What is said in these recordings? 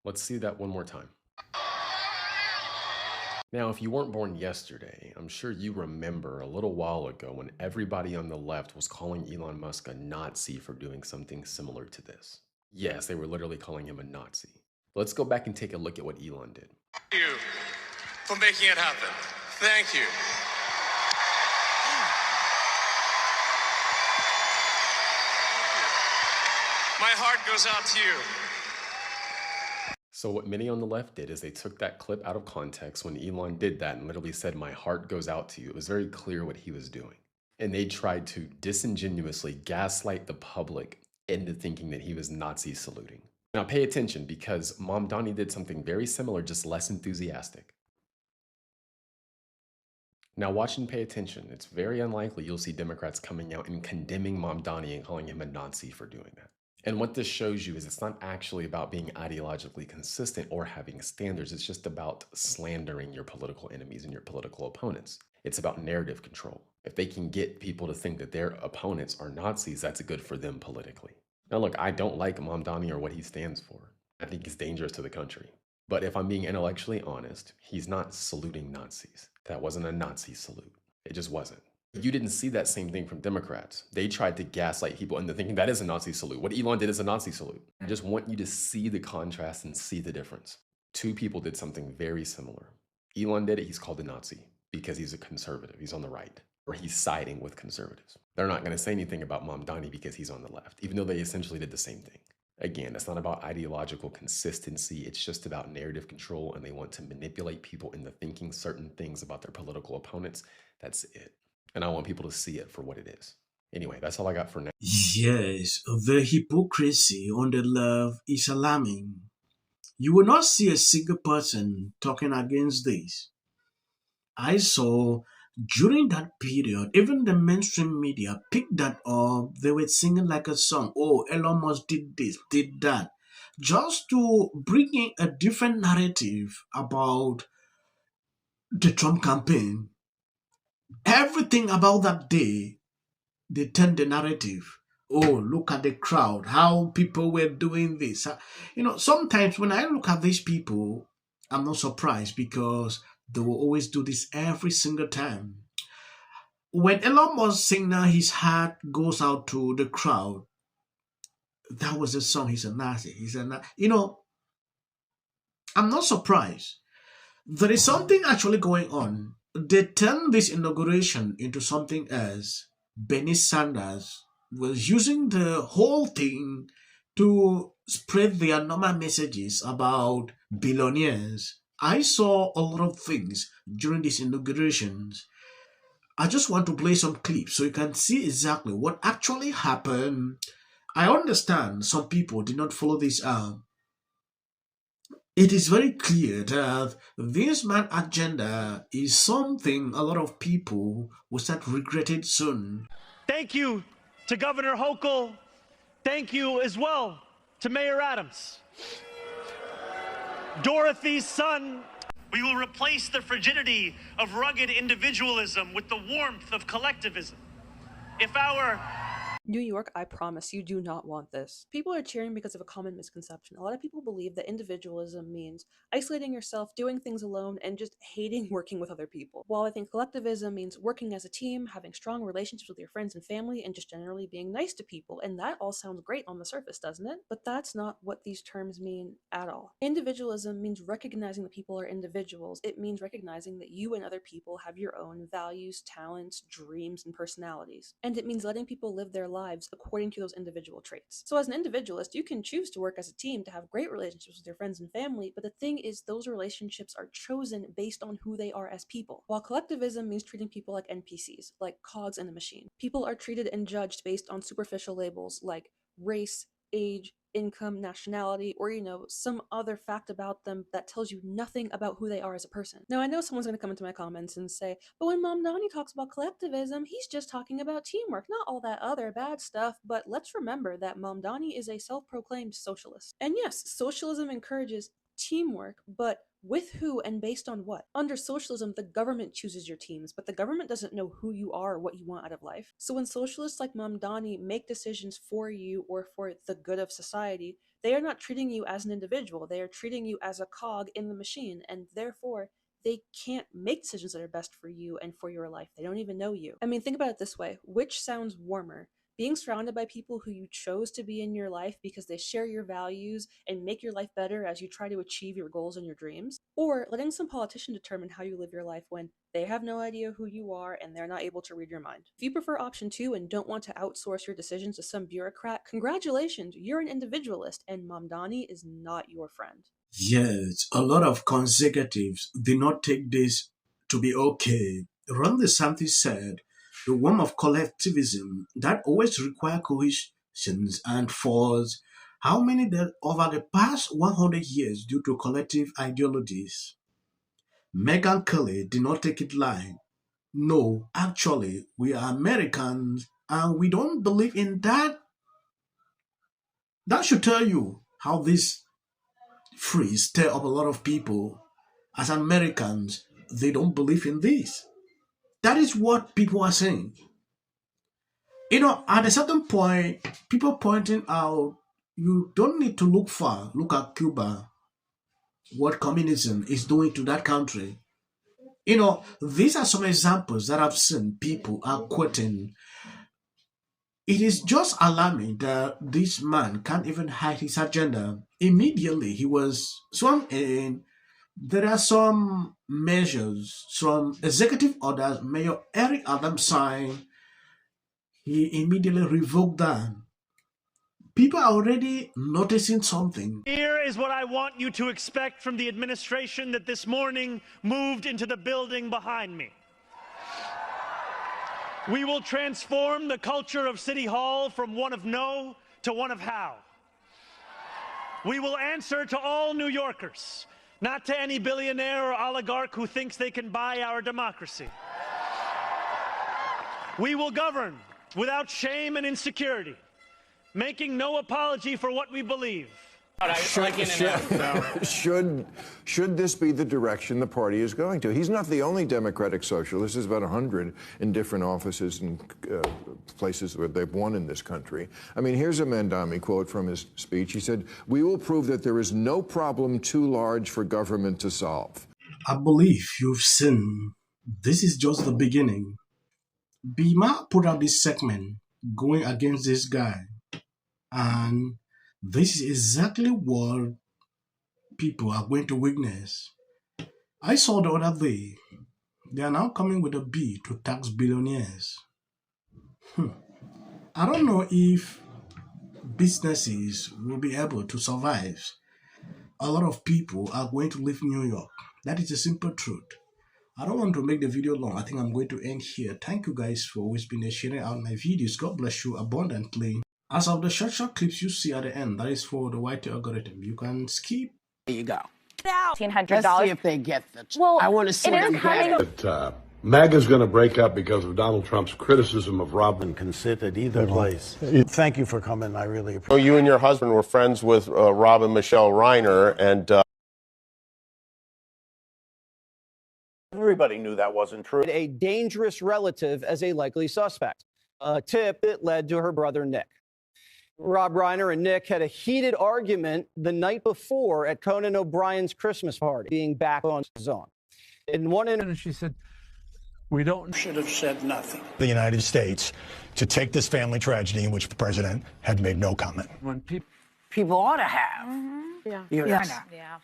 Let's see that one more time. Now, if you weren't born yesterday, I'm sure you remember a little while ago when everybody on the left was calling Elon Musk a Nazi for doing something similar to this. Yes, they were literally calling him a Nazi. Let's go back and take a look at what Elon did. Thank you for making it happen. Thank you. My heart goes out to you. So what many on the left did is they took that clip out of context when Elon did that and literally said, "My heart goes out to you." It was very clear what he was doing. And they tried to disingenuously gaslight the public into thinking that he was Nazi saluting. Now pay attention, because Mamdani did something very similar, just less enthusiastic. Now watch and pay attention. It's very unlikely you'll see Democrats coming out and condemning Mamdani and calling him a Nazi for doing that. And what this shows you is it's not actually about being ideologically consistent or having standards. It's just about slandering your political enemies and your political opponents. It's about narrative control. If they can get people to think that their opponents are Nazis, that's good for them politically. Now look, I don't like Mamdani or what he stands for. I think he's dangerous to the country. But if I'm being intellectually honest, he's not saluting Nazis. That wasn't a Nazi salute. It just wasn't. You didn't see that same thing from Democrats. They tried to gaslight people into thinking that is a Nazi salute. What Elon did is a Nazi salute. I just want you to see the contrast and see the difference. Two people did something very similar. Elon did it, he's called a Nazi because he's a conservative, he's on the right, or he's siding with conservatives. They're not gonna say anything about Mamdani because he's on the left, even though they essentially did the same thing. Again, that's not about ideological consistency, it's just about narrative control, and they want to manipulate people into thinking certain things about their political opponents. That's it. And I want people to see it for what it is. Anyway, that's all I got for now. Yes, the hypocrisy on the left is alarming. You will not see a single person talking against this. I saw during that period, even the mainstream media picked that up. They were singing like a song. Oh, Elon Musk did this, did that. Just to bring in a different narrative about the Trump campaign. Everything about that day, they turned the narrative. Oh, look at the crowd, how people were doing this. Sometimes when I look at these people, I'm not surprised because they will always do this every single time. When Elon Musk signal his heart goes out to the crowd, that was the song. He's a Nazi. I'm not surprised. There is something actually going on. They turned this inauguration into something else. Bernie Sanders was using the whole thing to spread their normal messages about billionaires. I saw a lot of things during these inaugurations. I just want to play some clips so you can see exactly what actually happened. I understand some people did not follow this up. It is very clear that this man agenda is something a lot of people will start regretting soon. Thank you to Governor Hochul. Thank you as well to Mayor Adams. Dorothy's son. We will replace the frigidity of rugged individualism with the warmth of collectivism. If our New York, I promise you do not want this. People are cheering because of a common misconception. A lot of people believe that individualism means isolating yourself, doing things alone, and just hating working with other people. While I think collectivism means working as a team, having strong relationships with your friends and family, and just generally being nice to people. And that all sounds great on the surface, doesn't it? But that's not what these terms mean at all. Individualism means recognizing that people are individuals. It means recognizing that you and other people have your own values, talents, dreams, and personalities. And it means letting people live their lives according to those individual traits. So as an individualist, you can choose to work as a team to have great relationships with your friends and family, but the thing is those relationships are chosen based on who they are as people. While collectivism means treating people like NPCs, like cogs in a machine. People are treated and judged based on superficial labels like race, age, income, nationality, or, some other fact about them that tells you nothing about who they are as a person. Now, I know someone's going to come into my comments and say, but when Mamdani talks about collectivism, he's just talking about teamwork, not all that other bad stuff. But let's remember that Mamdani is a self-proclaimed socialist. And yes, socialism encourages teamwork, but With who and based on what? Under socialism, the government chooses your teams, but the government doesn't know who you are or what you want out of life. So when socialists like Mamdani make decisions for you or for the good of society, they are not treating you as an individual. They are treating you as a cog in the machine, and therefore they can't make decisions that are best for you and for your life. They don't even know you. I mean, think about it this way. Which sounds warmer? Being surrounded by people who you chose to be in your life because they share your values and make your life better as you try to achieve your goals and your dreams? Or letting some politician determine how you live your life when they have no idea who you are and they're not able to read your mind? If you prefer option 2 and don't want to outsource your decisions to some bureaucrat, congratulations, you're an individualist and Mamdani is not your friend. Yes, a lot of conservatives did not take this to be okay. Ron DeSantis said, the worm of collectivism that always require cohesions and force. How many that over the past 100 years due to collective ideologies? Meghan Kelly did not take it light. No, actually, we are Americans and we don't believe in that. That should tell you how this phrase stir up a lot of people. As Americans, they don't believe in this. That is what people are saying. At a certain point, people pointing out, you don't need to look far. Look at Cuba, what communism is doing to that country. These are some examples that I've seen people are quoting. It is just alarming that this man can't even hide his agenda. Immediately he was sworn in. There are some measures, some executive orders Mayor Eric Adams signed. He immediately revoked that. People are already noticing something. Here is what I want you to expect from the administration that this morning moved into the building behind me. We will transform the culture of City Hall from one of no to one of how. We will answer to all New Yorkers, not to any billionaire or oligarch who thinks they can buy our democracy. We will govern without shame and insecurity, making no apology for what we believe. Should this be the direction the party is going to? He's not the only Democratic socialist. There's about 100 in different offices and places where they've won in this country. I mean, here's a Mamdani quote from his speech. He said, "We will prove that there is no problem too large for government to solve." I believe you've seen this is just the beginning. Bima put out this segment going against this guy, and this is exactly what people are going to witness. I saw the other day, they are now coming with a bill to tax billionaires. I don't know if businesses will be able to survive. A lot of people are going to leave New York. That is the simple truth. I don't want to make the video long. I think I'm going to end here. Thank you guys for always being there sharing out my videos. God bless you abundantly. As of the short clips you see at the end, that is for the white algorithm. You can skip. There you go. $1,500. Let's see if they get the. Well, I want to see it them is coming. get it. MAGA's going to break up because of Donald Trump's criticism of Robin. Can sit at either place. Thank you for coming. I really appreciate it. So you and your husband were friends with Rob and Michelle Reiner, and everybody knew that wasn't true. A dangerous relative as a likely suspect. A tip that led to her brother Nick. Rob Reiner and Nick had a heated argument the night before at Conan O'Brien's Christmas party, being back on his own. In one instance, she said, We should have said nothing. The United States to take this family tragedy in which the president had made no comment. When people ought to have.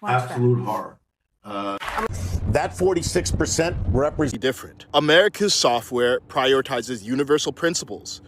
Absolute horror. That 46% represents different. America's software prioritizes universal principles.